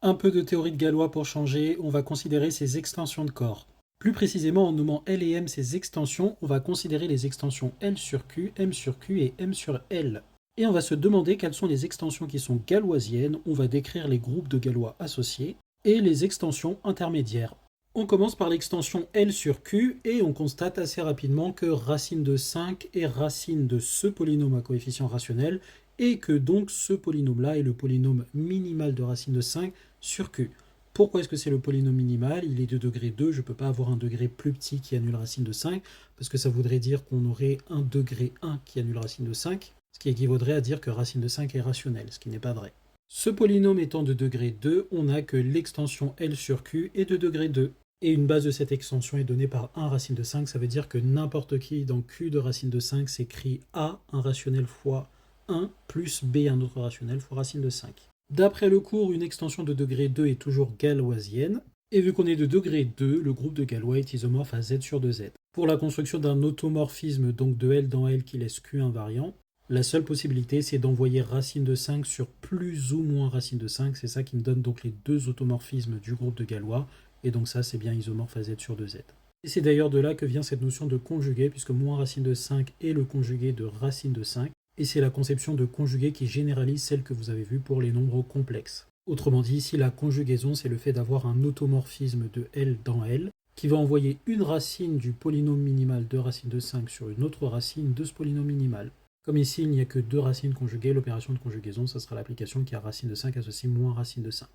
Un peu de théorie de Galois pour changer, on va considérer ces extensions de corps. Plus précisément, en nommant L et M ces extensions, on va considérer les extensions L sur Q, M sur Q et M sur L. Et on va se demander quelles sont les extensions qui sont galoisiennes, on va décrire les groupes de Galois associés, et les extensions intermédiaires. On commence par l'extension L sur Q, et on constate assez rapidement que racine de 5 est racine de ce polynôme à coefficient rationnel, et que donc ce polynôme-là est le polynôme minimal de racine de 5 sur Q. Pourquoi est-ce que c'est le polynôme minimal? Il est de degré 2, je ne peux pas avoir un degré plus petit qui annule racine de 5, parce que ça voudrait dire qu'on aurait un degré 1 qui annule racine de 5, ce qui équivaudrait à dire que racine de 5 est rationnelle, ce qui n'est pas vrai. Ce polynôme étant de degré 2, on n'a que l'extension L sur Q est de degré 2. Et une base de cette extension est donnée par 1 racine de 5, ça veut dire que n'importe qui dans Q de racine de 5 s'écrit A, un rationnel fois 1, plus B, un autre rationnel, fois racine de 5. D'après le cours, une extension de degré 2 est toujours galoisienne, et vu qu'on est de degré 2, le groupe de Galois est isomorphe à Z sur 2Z. Pour la construction d'un automorphisme, donc de L dans L qui laisse Q invariant, la seule possibilité c'est d'envoyer racine de 5 sur plus ou moins racine de 5, c'est ça qui me donne donc les deux automorphismes du groupe de Galois, et donc ça c'est bien isomorphe à Z sur 2Z. Et c'est d'ailleurs de là que vient cette notion de conjugué, puisque moins racine de 5 est le conjugué de racine de 5, et c'est la conception de conjugué qui généralise celle que vous avez vue pour les nombres complexes. Autrement dit, ici la conjugaison, c'est le fait d'avoir un automorphisme de L dans L, qui va envoyer une racine du polynôme minimal de racine de 5 sur une autre racine de ce polynôme minimal. Comme ici, il n'y a que deux racines conjuguées, l'opération de conjugaison, ça sera l'application qui a racine de 5 associe moins racine de 5.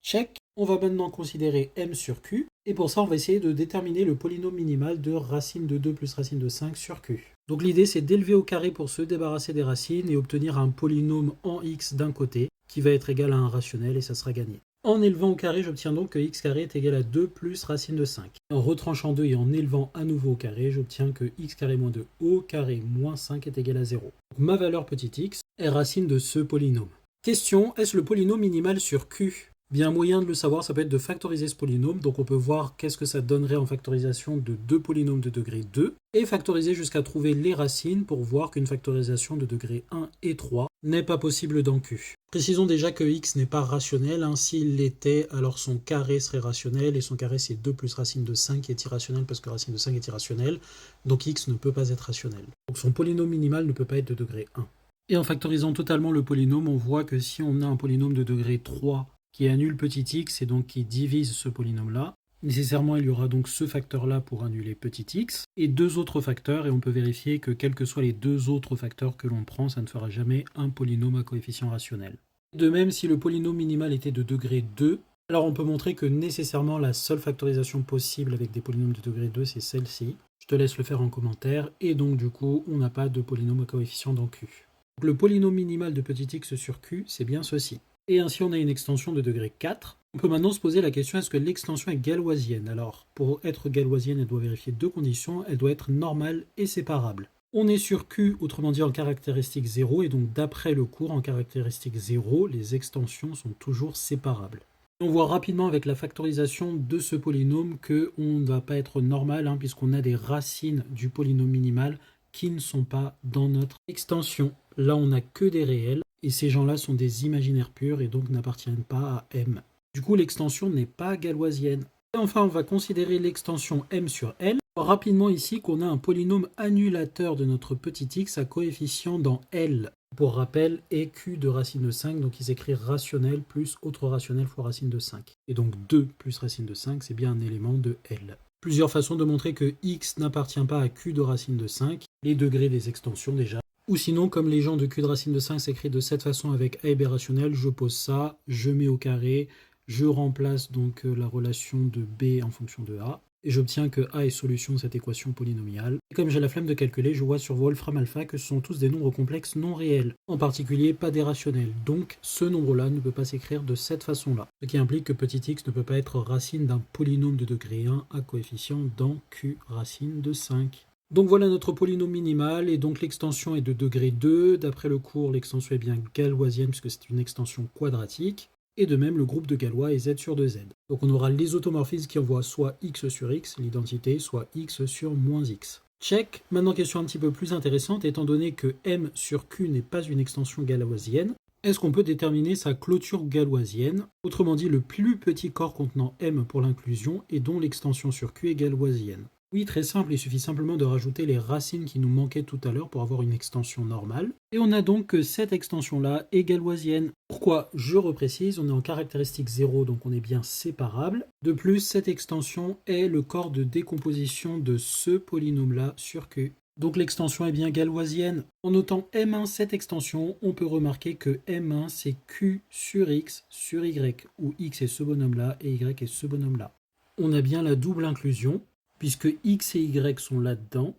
Check. On va maintenant considérer M sur Q, et pour ça on va essayer de déterminer le polynôme minimal de racine de 2 plus racine de 5 sur Q. Donc l'idée c'est d'élever au carré pour se débarrasser des racines et obtenir un polynôme en x d'un côté, qui va être égal à un rationnel et ça sera gagné. En élevant au carré, j'obtiens donc que x carré est égal à 2 plus racine de 5. En retranchant 2 et en élevant à nouveau au carré, j'obtiens que x carré moins 2 au carré moins 5 est égal à 0. Donc ma valeur petit x est racine de ce polynôme. Question, est-ce le polynôme minimal sur Q? Bien, un moyen de le savoir, ça peut être de factoriser ce polynôme. Donc on peut voir qu'est-ce que ça donnerait en factorisation de deux polynômes de degré 2 et factoriser jusqu'à trouver les racines pour voir qu'une factorisation de degré 1 et 3 n'est pas possible dans Q. Précisons déjà que x n'est pas rationnel. S'il l'était, alors son carré serait rationnel et son carré c'est 2 plus racine de 5 qui est irrationnel parce que racine de 5 est irrationnel. Donc x ne peut pas être rationnel. Donc son polynôme minimal ne peut pas être de degré 1. Et en factorisant totalement le polynôme, on voit que si on a un polynôme de degré 3 qui annule petit x et donc qui divise ce polynôme-là, nécessairement il y aura donc ce facteur-là pour annuler petit x, et deux autres facteurs, et on peut vérifier que quels que soient les deux autres facteurs que l'on prend, ça ne fera jamais un polynôme à coefficient rationnel. De même, si le polynôme minimal était de degré 2, alors on peut montrer que nécessairement la seule factorisation possible avec des polynômes de degré 2, c'est celle-ci. Je te laisse le faire en commentaire, et donc du coup, on n'a pas de polynôme à coefficient dans Q. Donc, le polynôme minimal de petit x sur Q, c'est bien ceci. Et ainsi on a une extension de degré 4. On peut maintenant se poser la question, est-ce que l'extension est galoisienne? Alors, pour être galoisienne, elle doit vérifier deux conditions, elle doit être normale et séparable. On est sur Q, autrement dit en caractéristique 0, et donc d'après le cours, en caractéristique 0, les extensions sont toujours séparables. On voit rapidement avec la factorisation de ce polynôme qu'on ne va pas être normal, puisqu'on a des racines du polynôme minimal qui ne sont pas dans notre extension. Là, on n'a que des réels. Et ces gens-là sont des imaginaires purs et donc n'appartiennent pas à M. Du coup, l'extension n'est pas galoisienne. Et enfin, on va considérer l'extension M sur L. Rapidement ici qu'on a un polynôme annulateur de notre petit x à coefficient dans L. Pour rappel, est Q de racine de 5, donc il s'écrit rationnel plus autre rationnel fois racine de 5. Et donc 2 plus racine de 5, c'est bien un élément de L. Plusieurs façons de montrer que x n'appartient pas à Q de racine de 5. Les degrés des extensions déjà. Ou sinon, comme les gens de Q de racine de 5 s'écrit de cette façon avec A et B rationnel, je pose ça, je mets au carré, je remplace donc la relation de B en fonction de A, et j'obtiens que A est solution de cette équation polynomiale. Et comme j'ai la flemme de calculer, je vois sur Wolfram alpha que ce sont tous des nombres complexes non réels, en particulier pas des rationnels. Donc ce nombre-là ne peut pas s'écrire de cette façon-là, ce qui implique que petit x ne peut pas être racine d'un polynôme de degré 1 à coefficient dans Q racine de 5. Donc voilà notre polynôme minimal, et donc l'extension est de degré 2. D'après le cours, l'extension est bien galoisienne puisque c'est une extension quadratique. Et de même, le groupe de Galois est Z sur 2Z. Donc on aura les automorphismes qui envoient soit x sur x, l'identité, soit x sur moins x. Check. Maintenant, question un petit peu plus intéressante, étant donné que M sur Q n'est pas une extension galoisienne, Est-ce qu'on peut déterminer sa clôture galoisienne, autrement dit le plus petit corps contenant M pour l'inclusion et dont l'extension sur Q est galoisienne? Oui, très simple, il suffit simplement de rajouter les racines qui nous manquaient tout à l'heure pour avoir une extension normale. Et on a donc que cette extension-là est galoisienne. Pourquoi? Je reprécise, on est en caractéristique 0, donc on est bien séparable. De plus, cette extension est le corps de décomposition de ce polynôme-là sur Q. Donc l'extension est bien galoisienne. En notant M1 cette extension, on peut remarquer que M1 c'est Q sur X sur Y, où X est ce bonhomme-là et Y est ce bonhomme-là. On a bien la double inclusion, puisque X et Y sont là-dedans,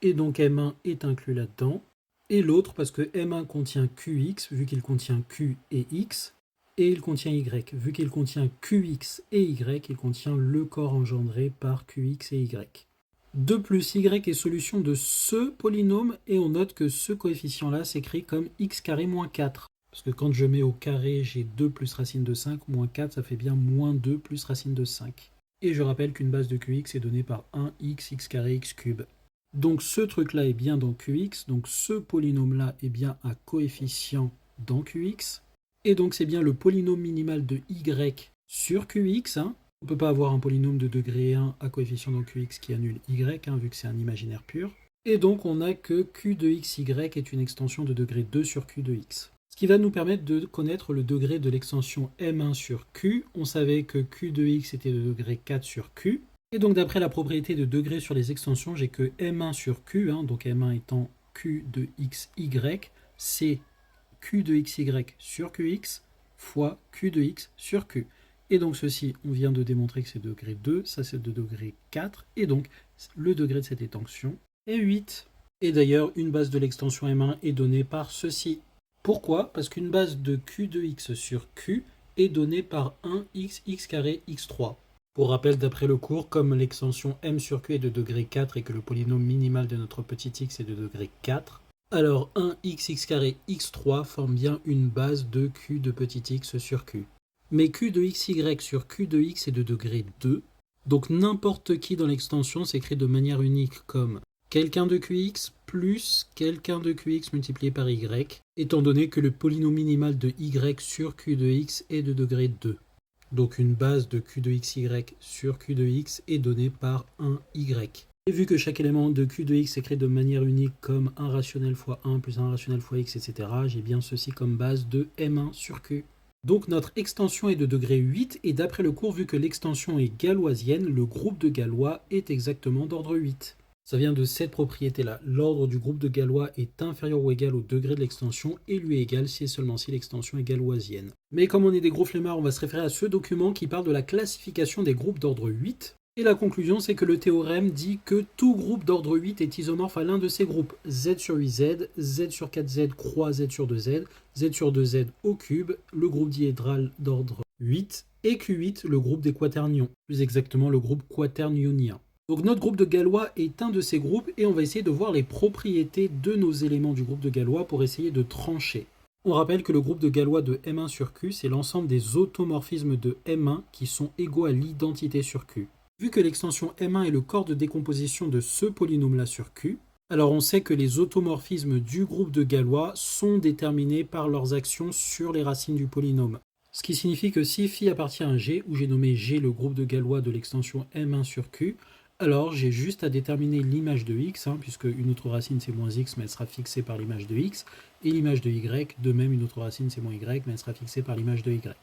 et donc M1 est inclus là-dedans, et l'autre parce que M1 contient QX, vu qu'il contient Q et X, et il contient Y, vu qu'il contient QX et Y, il contient le corps engendré par QX et Y. De plus, Y est solution de ce polynôme, et on note que ce coefficient-là s'écrit comme x carré moins 4. Parce que quand je mets au carré, j'ai 2 plus racine de 5, moins 4, ça fait bien moins 2 plus racine de 5. Et je rappelle qu'une base de Qx est donnée par 1x, x carré, x cube. Donc ce truc-là est bien dans Qx, donc ce polynôme-là est bien un coefficient dans Qx. Et donc c'est bien le polynôme minimal de y sur Qx. On ne peut pas avoir un polynôme de degré 1 à coefficient dans Qx qui annule y, vu que c'est un imaginaire pur. Et donc on a que Q de xy est une extension de degré 2 sur Q de x. Ce qui va nous permettre de connaître le degré de l'extension M1 sur Q. On savait que Q de x était de degré 4 sur Q. Et donc d'après la propriété de degré sur les extensions, j'ai que M1 sur Q, donc M1 étant Q de xy, c'est Q de xy sur Qx fois Q de x sur Q. Et donc ceci, on vient de démontrer que c'est degré 2, ça c'est de degré 4, et donc le degré de cette extension est 8. Et d'ailleurs, une base de l'extension M1 est donnée par ceci. Pourquoi? Parce qu'une base de Q de x sur Q est donnée par 1x, x carré, x3. Pour rappel, d'après le cours, comme l'extension M sur Q est de degré 4 et que le polynôme minimal de notre petit x est de degré 4, alors 1x, x carré, x3 forme bien une base de Q de petit x sur Q. Mais Q de xy sur Q de x est de degré 2, donc n'importe qui dans l'extension s'écrit de manière unique comme quelqu'un de Qx plus quelqu'un de Qx multiplié par y, étant donné que le polynôme minimal de y sur Q de x est de degré 2. Donc une base de Q de xy sur Q de x est donnée par 1y. Et vu que chaque élément de Q de x s'écrit de manière unique comme 1 rationnel fois 1 plus 1 rationnel fois x, etc., j'ai bien ceci comme base de M1 sur Q. Donc notre extension est de degré 8, et d'après le cours, vu que l'extension est galoisienne, le groupe de Galois est exactement d'ordre 8. Ça vient de cette propriété-là. L'ordre du groupe de Galois est inférieur ou égal au degré de l'extension et lui est égal si et seulement si l'extension est galoisienne. Mais comme on est des gros flemmards, on va se référer à ce document qui parle de la classification des groupes d'ordre 8. Et la conclusion, c'est que le théorème dit que tout groupe d'ordre 8 est isomorphe à l'un de ces groupes. Z sur 8Z, Z sur 4Z croix Z sur 2Z, Z sur 2Z au cube, le groupe diédral d'ordre 8, et Q8, le groupe des quaternions, plus exactement le groupe quaternionien. Donc notre groupe de Galois est un de ces groupes, et on va essayer de voir les propriétés de nos éléments du groupe de Galois pour essayer de trancher. On rappelle que le groupe de Galois de M1 sur Q, c'est l'ensemble des automorphismes de M1 qui sont égaux à l'identité sur Q. Vu que l'extension M1 est le corps de décomposition de ce polynôme-là sur Q, alors on sait que les automorphismes du groupe de Galois sont déterminés par leurs actions sur les racines du polynôme. Ce qui signifie que si phi appartient à G, où j'ai nommé G le groupe de Galois de l'extension M1 sur Q, alors j'ai juste à déterminer l'image de x, puisque une autre racine c'est moins x, mais elle sera fixée par l'image de x, et l'image de y, de même une autre racine c'est moins y, mais elle sera fixée par l'image de y.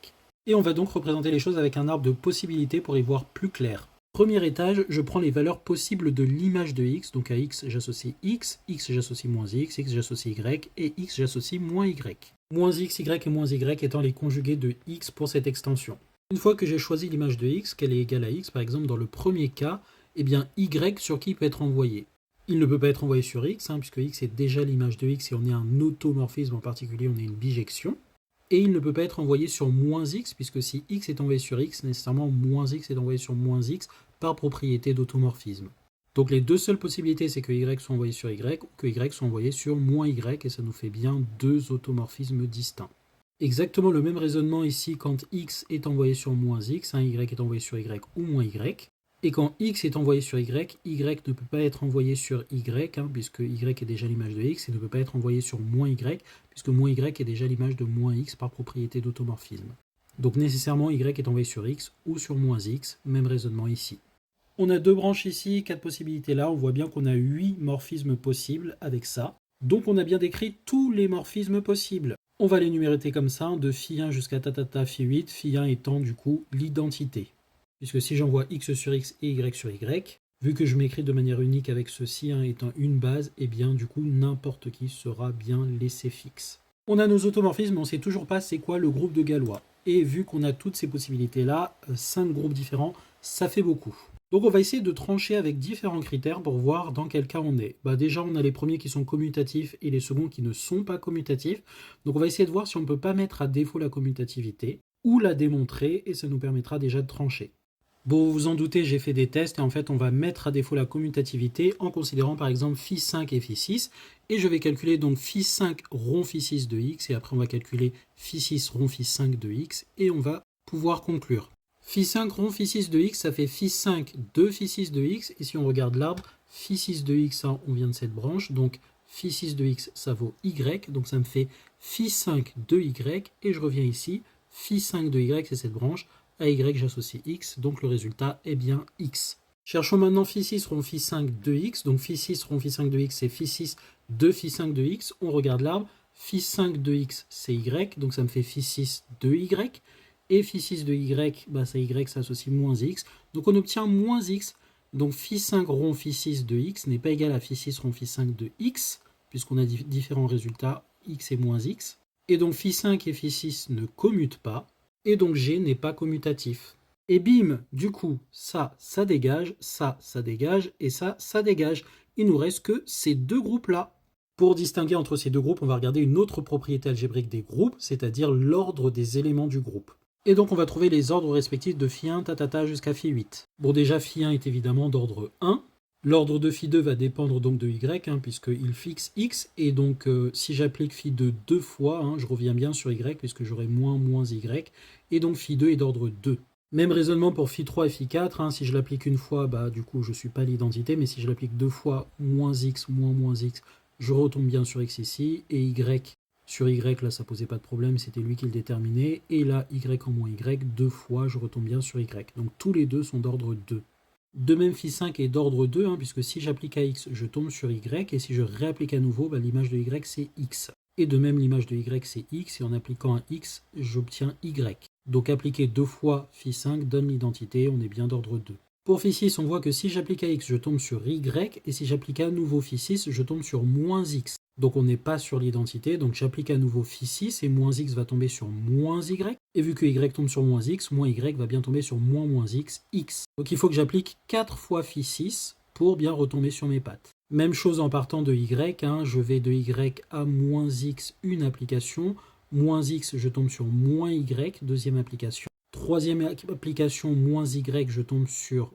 Et on va donc représenter les choses avec un arbre de possibilités pour y voir plus clair. Premier étage, je prends les valeurs possibles de l'image de x, donc à x j'associe x j'associe moins x j'associe y, et x j'associe moins y. Moins x, y et moins y étant les conjugués de x pour cette extension. Une fois que j'ai choisi l'image de x, qu'elle est égale à x, par exemple dans le premier cas, eh bien y sur qui peut être envoyé. Il ne peut pas être envoyé sur x, puisque x est déjà l'image de x et on est un automorphisme, en particulier on est une bijection. Et il ne peut pas être envoyé sur moins x, puisque si x est envoyé sur x, nécessairement moins x est envoyé sur moins x par propriété d'automorphisme. Donc les deux seules possibilités, c'est que y soit envoyé sur y ou que y soit envoyé sur moins y, et ça nous fait bien deux automorphismes distincts. Exactement le même raisonnement ici quand x est envoyé sur moins x, y est envoyé sur y ou moins y. Et quand x est envoyé sur y, y ne peut pas être envoyé sur y, puisque y est déjà l'image de x, et ne peut pas être envoyé sur moins y, puisque moins y est déjà l'image de moins x par propriété d'automorphisme. Donc nécessairement y est envoyé sur x ou sur moins x, même raisonnement ici. On a deux branches ici, 4 possibilités là, on voit bien qu'on a 8 morphismes possibles avec ça. Donc on a bien décrit tous les morphismes possibles. On va les numéroter comme ça, de phi1 jusqu'à phi 8, phi1 étant du coup l'identité. Puisque si j'envoie x sur x et y sur y, vu que je m'écris de manière unique avec ceci étant une base, et bien du coup n'importe qui sera bien laissé fixe. On a nos automorphismes, mais on ne sait toujours pas c'est quoi le groupe de Galois. Et vu qu'on a toutes ces possibilités-là, 5 groupes différents, ça fait beaucoup. Donc on va essayer de trancher avec différents critères pour voir dans quel cas on est. Déjà on a les premiers qui sont commutatifs et les seconds qui ne sont pas commutatifs. Donc on va essayer de voir si on ne peut pas mettre à défaut la commutativité ou la démontrer et ça nous permettra déjà de trancher. Bon, vous vous en doutez, j'ai fait des tests et en fait on va mettre à défaut la commutativité en considérant par exemple phi 5 et phi 6 et je vais calculer donc phi 5 rond phi 6 de x et après on va calculer phi 6 rond phi 5 de x et on va pouvoir conclure. Phi 5 rond phi 6 de x, ça fait phi 5 de phi 6 de x et si on regarde l'arbre, phi 6 de x, ça, on vient de cette branche, donc phi 6 de x ça vaut y, donc ça me fait phi 5 de y et je reviens ici, phi 5 de y c'est cette branche, à y j'associe x, donc le résultat est bien x. Cherchons maintenant phi 6 rond phi 5 de x, donc phi 6 rond phi 5 de x c'est phi 6 de phi 5 de x, on regarde l'arbre, phi 5 de x c'est y, donc ça me fait phi 6 de y, et phi 6 de y, c'est y, ça associe moins x, donc on obtient moins x, donc phi 5 rond phi 6 de x n'est pas égal à phi 6 rond phi 5 de x, puisqu'on a différents résultats, x et moins x, et donc phi 5 et phi 6 ne commutent pas, et donc G n'est pas commutatif. Et bim, du coup, ça dégage, ça dégage, et ça dégage. Il nous reste que ces deux groupes-là. Pour distinguer entre ces deux groupes, on va regarder une autre propriété algébrique des groupes, c'est-à-dire l'ordre des éléments du groupe. Et donc on va trouver les ordres respectifs de phi 1 jusqu'à phi 8. Bon, déjà phi 1 est évidemment d'ordre 1. L'ordre de phi 2 va dépendre donc de y, puisqu'il fixe x, et donc si j'applique phi 2 deux fois, je reviens bien sur y, puisque j'aurai moins y, et donc phi 2 est d'ordre 2. Même raisonnement pour phi 3 et phi 4, si je l'applique une fois, du coup je ne suis pas l'identité, mais si je l'applique deux fois, moins x, je retombe bien sur x ici, et y sur y, là ça posait pas de problème, c'était lui qui le déterminait, et là y en moins y, deux fois, je retombe bien sur y. Donc tous les deux sont d'ordre 2. De même, phi 5 est d'ordre 2, puisque si j'applique à x, je tombe sur y, et si je réapplique à nouveau, l'image de y, c'est x. Et de même, l'image de y, c'est x, et en appliquant un x, j'obtiens y. Donc appliquer deux fois phi 5 donne l'identité, on est bien d'ordre 2. Pour phi 6, on voit que si j'applique à x, je tombe sur y, et si j'applique à nouveau phi 6, je tombe sur moins x. Donc on n'est pas sur l'identité, donc j'applique à nouveau phi 6 et moins x va tomber sur moins y. Et vu que y tombe sur moins y va bien tomber sur moins x, x. Donc il faut que j'applique 4 fois phi 6 pour bien retomber sur mes pattes. Même chose en partant de y, je vais de y à moins x, une application. Moins x, je tombe sur moins y, deuxième application. Troisième application, moins y, je tombe sur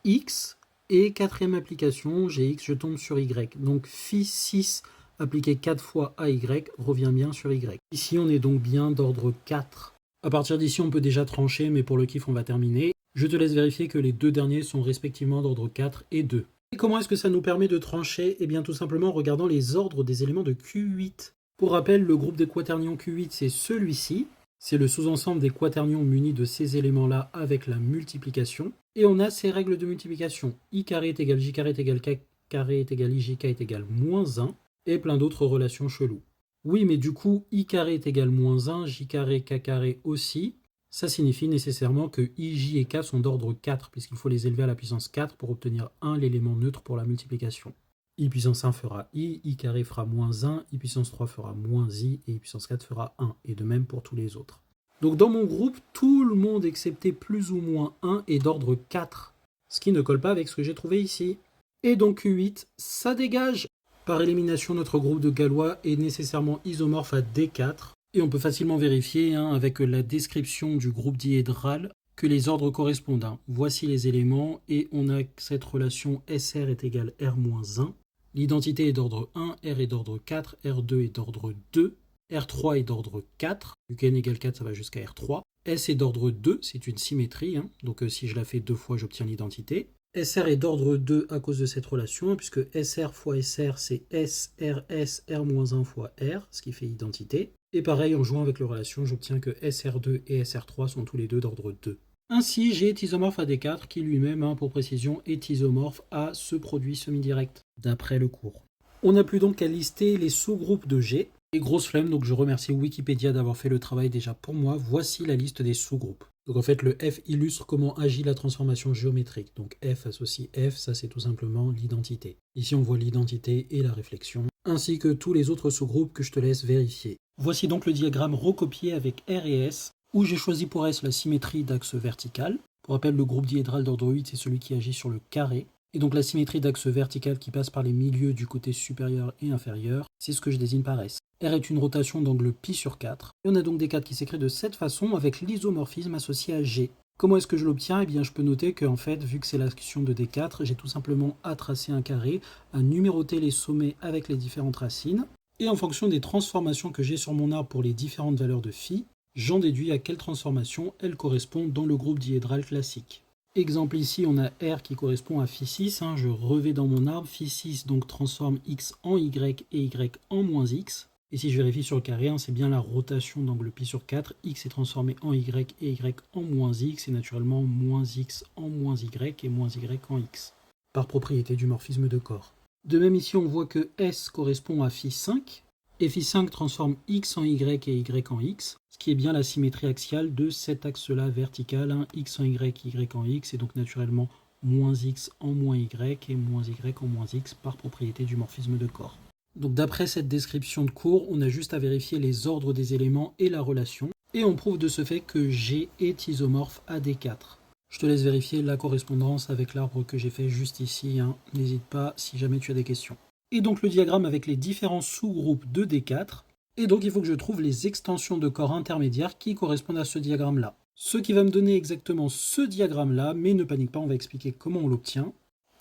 x. Et quatrième application, j'ai x, je tombe sur y. Donc phi 6 appliqué 4 fois à y revient bien sur y. Ici, on est donc bien d'ordre 4. À partir d'ici, on peut déjà trancher, mais pour le kiff, on va terminer. Je te laisse vérifier que les deux derniers sont respectivement d'ordre 4 et 2. Et comment est-ce que ça nous permet de trancher? Eh bien, tout simplement en regardant les ordres des éléments de Q8. Pour rappel, le groupe des quaternions Q8, c'est celui-ci. C'est le sous-ensemble des quaternions munis de ces éléments-là avec la multiplication. Et on a ces règles de multiplication. I carré est égal J carré est égal K carré est égal IJK est égal moins 1. Et plein d'autres relations cheloues. Oui, mais du coup, I carré est égal moins 1, J carré, K carré aussi. Ça signifie nécessairement que I, J et K sont d'ordre 4, puisqu'il faut les élever à la puissance 4 pour obtenir 1, l'élément neutre pour la multiplication. I puissance 1 fera I carré fera moins 1, I puissance 3 fera moins I, et I puissance 4 fera 1, et de même pour tous les autres. Donc dans mon groupe, tout le monde excepté plus ou moins 1 est d'ordre 4, ce qui ne colle pas avec ce que j'ai trouvé ici. Et donc Q8, ça dégage. Par élimination, notre groupe de Galois est nécessairement isomorphe à D4. Et on peut facilement vérifier avec la description du groupe diédral que les ordres correspondent. Voici les éléments et on a cette relation SR est égal R-1. L'identité est d'ordre 1, R est d'ordre 4, R2 est d'ordre 2, R3 est d'ordre 4. Vu qu'N égale 4, ça va jusqu'à R3. S est d'ordre 2, c'est une symétrie, hein. Donc si je la fais 2 fois, j'obtiens l'identité. SR est d'ordre 2 à cause de cette relation, puisque SR fois SR, c'est SRS R-1 fois R, ce qui fait identité. Et pareil, en jouant avec les relations, j'obtiens que SR2 et SR3 sont tous les deux d'ordre 2. Ainsi, j'ai isomorphe AD4 qui lui-même, hein, pour précision, est isomorphe à ce produit semi-direct, d'après le cours. On n'a plus donc qu'à lister les sous-groupes de G. Et grosse flemme, donc je remercie Wikipédia d'avoir fait le travail déjà pour moi. Voici la liste des sous-groupes. Donc en fait, le F illustre comment agit la transformation géométrique. Donc F associe F, ça c'est tout simplement l'identité. Ici on voit l'identité et la réflexion, ainsi que tous les autres sous-groupes que je te laisse vérifier. Voici donc le diagramme recopié avec R et S, où j'ai choisi pour S la symétrie d'axe vertical. Pour rappel, le groupe diédral d'ordre 8, c'est celui qui agit sur le carré. Et donc la symétrie d'axe vertical qui passe par les milieux du côté supérieur et inférieur, c'est ce que je désigne par S. R est une rotation d'angle pi sur 4. Et on a donc des 4 qui s'écrit de cette façon avec l'isomorphisme associé à G. Comment est-ce que je l'obtiens? Eh bien je peux noter que en fait, vu que c'est l'action de D4, j'ai tout simplement à tracer un carré, à numéroter les sommets avec les différentes racines. Et en fonction des transformations que j'ai sur mon arbre pour les différentes valeurs de phi, j'en déduis à quelle transformation elles correspondent dans le groupe diédral classique. Exemple ici, on a R qui correspond à phi6, hein, je revais dans mon arbre, phi6 donc transforme x en y et y en moins x. Et si je vérifie sur le carré, hein, c'est bien la rotation d'angle pi sur 4, x est transformé en y et y en moins x, et naturellement moins x en moins y et moins y en x, par propriété du morphisme de Corr. De même ici, on voit que S correspond à phi5, et phi5 transforme x en y et y en x, ce qui est bien la symétrie axiale de cet axe-là vertical, hein, x en y en x, et donc naturellement moins x en moins y et moins y en moins x par propriété du morphisme de Corr. Donc d'après cette description de cours, on a juste à vérifier les ordres des éléments et la relation, et on prouve de ce fait que G est isomorphe à D4. Je te laisse vérifier la correspondance avec l'arbre que j'ai fait juste ici, hein. N'hésite pas si jamais tu as des questions. Et donc le diagramme avec les différents sous-groupes de D4, et donc il faut que je trouve les extensions de corps intermédiaires qui correspondent à ce diagramme-là. Ce qui va me donner exactement ce diagramme-là, mais ne panique pas, on va expliquer comment on l'obtient.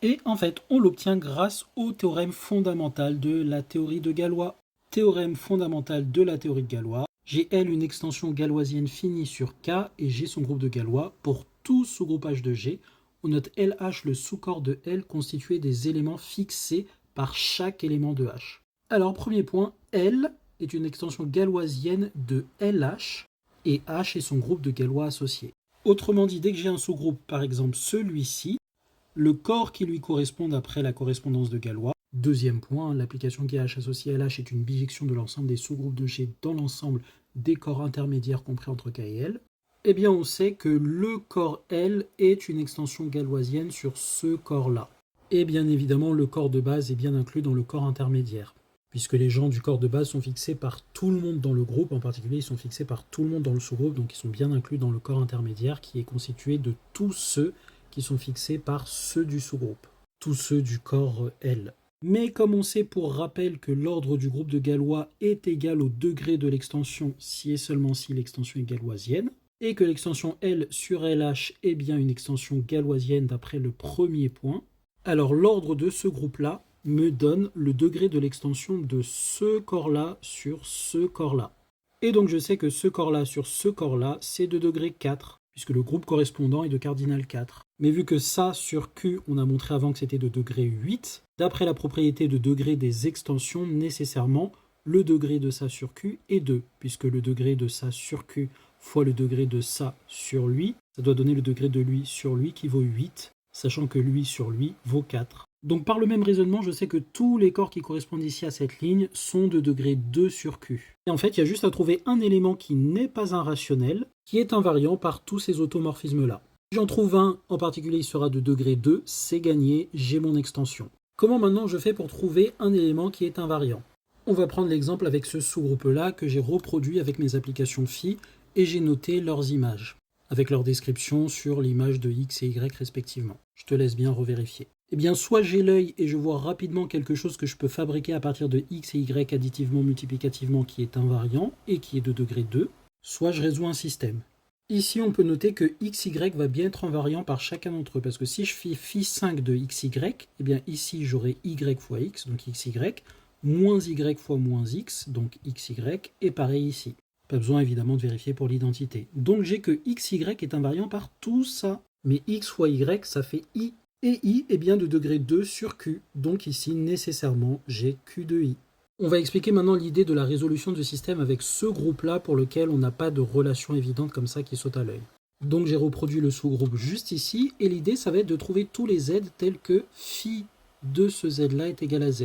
Et en fait, on l'obtient grâce au théorème fondamental de la théorie de Galois. Théorème fondamental de la théorie de Galois. J'ai L une extension galoisienne finie sur K et G son groupe de Galois. Pour tout sous-groupage de G, on note LH le sous-corps de L constitué des éléments fixés par chaque élément de H. Alors, premier point, L est une extension galoisienne de LH et H est son groupe de Galois associés. Autrement dit, dès que j'ai un sous-groupe, par exemple celui-ci, le corps qui lui correspond d'après la correspondance de Galois. Deuxième point, l'application GH associée à LH est une bijection de l'ensemble des sous-groupes de G dans l'ensemble des corps intermédiaires compris entre K et L. Eh bien, on sait que le corps L est une extension galoisienne sur ce corps-là. Et bien évidemment, le corps de base est bien inclus dans le corps intermédiaire, puisque les gens du corps de base sont fixés par tout le monde dans le groupe, en particulier ils sont fixés par tout le monde dans le sous-groupe, donc ils sont bien inclus dans le corps intermédiaire qui est constitué de tous ceux qui sont fixés par ceux du sous-groupe, tous ceux du corps L. Mais comme on sait pour rappel que l'ordre du groupe de Galois est égal au degré de l'extension si et seulement si l'extension est galoisienne, et que l'extension L sur LH est bien une extension galoisienne d'après le premier point, alors l'ordre de ce groupe-là me donne le degré de l'extension de ce corps-là sur ce corps-là. Et donc je sais que ce corps-là sur ce corps-là, c'est de degré 4. Puisque le groupe correspondant est de cardinal 4. Mais vu que ça sur Q, on a montré avant que c'était de degré 8, d'après la propriété de degré des extensions, nécessairement, le degré de ça sur Q est 2, puisque le degré de ça sur Q fois le degré de ça sur lui, ça doit donner le degré de lui sur lui qui vaut 8, sachant que lui sur lui vaut 4. Donc par le même raisonnement, je sais que tous les corps qui correspondent ici à cette ligne sont de degré 2 sur Q. Et en fait, il y a juste à trouver un élément qui n'est pas un rationnel, qui est invariant par tous ces automorphismes-là. Si j'en trouve un, en particulier il sera de degré 2, c'est gagné, j'ai mon extension. Comment maintenant je fais pour trouver un élément qui est invariant? On va prendre l'exemple avec ce sous-groupe-là que j'ai reproduit avec mes applications phi, et j'ai noté leurs images, avec leur description sur l'image de x et y respectivement. Je te laisse bien revérifier. Eh bien, soit j'ai l'œil et je vois rapidement quelque chose que je peux fabriquer à partir de x et y additivement, multiplicativement qui est invariant et qui est de degré 2, soit je résous un système. Ici, on peut noter que xy va bien être invariant par chacun d'entre eux, parce que si je fais phi5 de xy, eh bien ici j'aurai y fois x, donc xy, moins y fois moins x, donc xy, et pareil ici. Pas besoin évidemment de vérifier pour l'identité. Donc j'ai que xy est invariant par tout ça. Mais x fois y, ça fait i. Et i est bien de degré 2 sur q. Donc ici, nécessairement, j'ai q de i. On va expliquer maintenant l'idée de la résolution du système avec ce groupe-là pour lequel on n'a pas de relation évidente comme ça qui saute à l'œil. Donc j'ai reproduit le sous-groupe juste ici, et l'idée ça va être de trouver tous les z tels que phi de ce z-là est égal à z.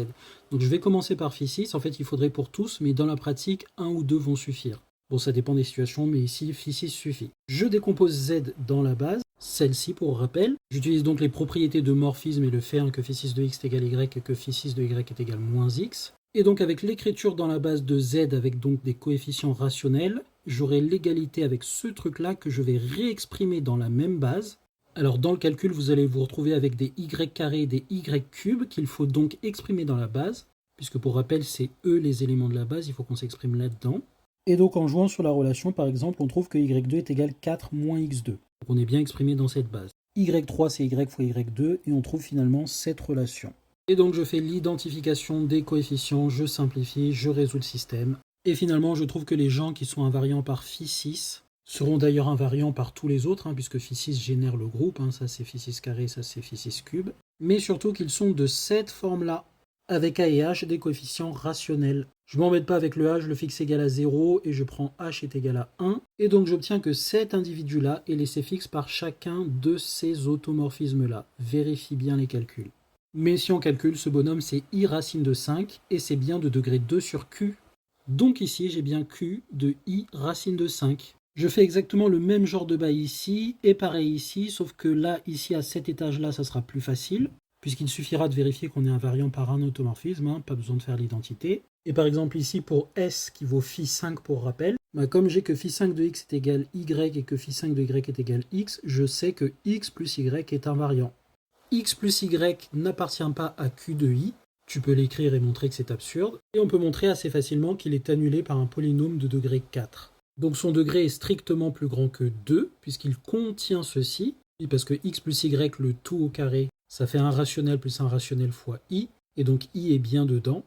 Donc je vais commencer par phi 6, en fait il faudrait pour tous, mais dans la pratique, un ou deux vont suffire. Bon, ça dépend des situations, mais ici phi 6 suffit. Je décompose z dans la base, celle-ci pour rappel. J'utilise donc les propriétés de morphisme et le fait que phi 6 de x est égal à y et que phi 6 de y est égal moins x. Et donc avec l'écriture dans la base de z avec donc des coefficients rationnels, j'aurai l'égalité avec ce truc-là que je vais réexprimer dans la même base. Alors dans le calcul, vous allez vous retrouver avec des y carrés et des y cubes qu'il faut donc exprimer dans la base, puisque pour rappel, c'est eux les éléments de la base, il faut qu'on s'exprime là-dedans. Et donc en jouant sur la relation, par exemple, on trouve que y2 est égal 4 moins x2. Donc on est bien exprimé dans cette base. y3 c'est y fois y2, et on trouve finalement cette relation. Et donc je fais l'identification des coefficients, je simplifie, je résous le système. Et finalement, je trouve que les gens qui sont invariants par phi 6 seront d'ailleurs invariants par tous les autres, puisque phi 6 génère le groupe, ça c'est phi 6 carré, ça c'est phi 6 cube. Mais surtout qu'ils sont de cette forme-là, avec a et h des coefficients rationnels. Je ne m'embête pas avec le h, je le fixe égal à 0, et je prends h est égal à 1. Et donc j'obtiens que cet individu-là est laissé fixe par chacun de ces automorphismes-là. Vérifie bien les calculs. Mais si on calcule, ce bonhomme c'est i racine de 5, et c'est bien de degré 2 sur q. Donc ici, j'ai bien q de i racine de 5. Je fais exactement le même genre de bail ici, et pareil ici, sauf que là, ici, à cet étage-là, ça sera plus facile, puisqu'il suffira de vérifier qu'on est invariant par un automorphisme, pas besoin de faire l'identité. Et par exemple ici, pour s qui vaut phi 5 pour rappel, comme j'ai que phi 5 de x est égal y et que phi 5 de y est égal x, je sais que x plus y est invariant. X plus y n'appartient pas à q de i, tu peux l'écrire et montrer que c'est absurde, et on peut montrer assez facilement qu'il est annulé par un polynôme de degré 4. Donc son degré est strictement plus grand que 2, puisqu'il contient ceci, parce que x plus y, le tout au carré, ça fait un rationnel plus un rationnel fois i, et donc i est bien dedans,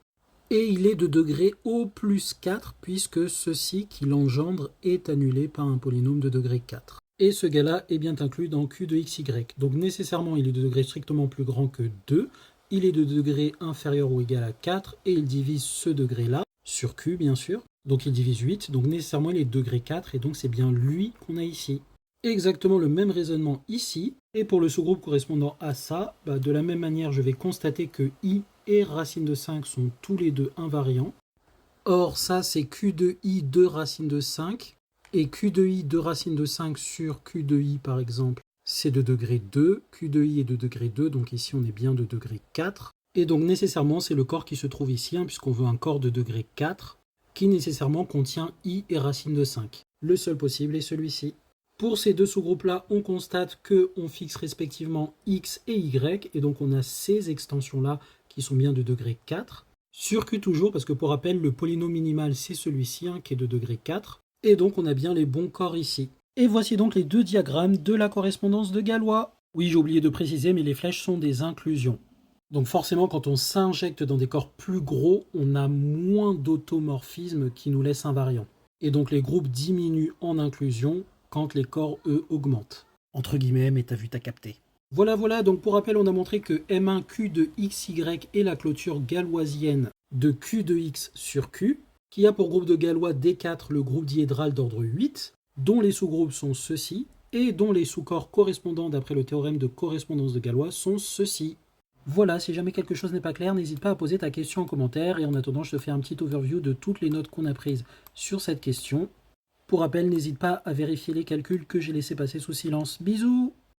et il est de degré au plus 4, puisque ceci qui l'engendre est annulé par un polynôme de degré 4. Et ce gars-là est bien inclus dans q de xy. Donc nécessairement, il est de degré strictement plus grand que 2, il est de degré inférieur ou égal à 4, et il divise ce degré-là, sur q bien sûr, donc il divise 8, donc nécessairement il est de degré 4, et donc c'est bien lui qu'on a ici. Exactement le même raisonnement ici, et pour le sous-groupe correspondant à ça, de la même manière je vais constater que i et racine de 5 sont tous les deux invariants. Or ça c'est q de i de racine de 5, et q de i de racine de 5 sur q de i par exemple, c'est de degré 2, q de i est de degré 2, donc ici on est bien de degré 4. Et donc nécessairement c'est le corps qui se trouve ici, puisqu'on veut un corps de degré 4, qui nécessairement contient i et racine de 5. Le seul possible est celui-ci. Pour ces deux sous-groupes-là, on constate qu'on fixe respectivement x et y, et donc on a ces extensions-là qui sont bien de degré 4. Sur q toujours, parce que pour rappel, le polynôme minimal c'est celui-ci, qui est de degré 4. Et donc on a bien les bons corps ici. Et voici donc les deux diagrammes de la correspondance de Galois. Oui, j'ai oublié de préciser, mais les flèches sont des inclusions. Donc forcément, quand on s'injecte dans des corps plus gros, on a moins d'automorphismes qui nous laissent invariants. Et donc les groupes diminuent en inclusion quand les corps, eux, augmentent. Entre guillemets, mais t'as capté. Voilà, donc pour rappel, on a montré que M1Q de XY est la clôture galoisienne de Q de X sur Q, qui a pour groupe de Galois D4 le groupe diédral d'ordre 8, dont les sous-groupes sont ceux-ci, et dont les sous-corps correspondants d'après le théorème de correspondance de Galois sont ceux-ci. Voilà, si jamais quelque chose n'est pas clair, n'hésite pas à poser ta question en commentaire, et en attendant, je te fais un petit overview de toutes les notes qu'on a prises sur cette question. Pour rappel, n'hésite pas à vérifier les calculs que j'ai laissés passer sous silence. Bisous!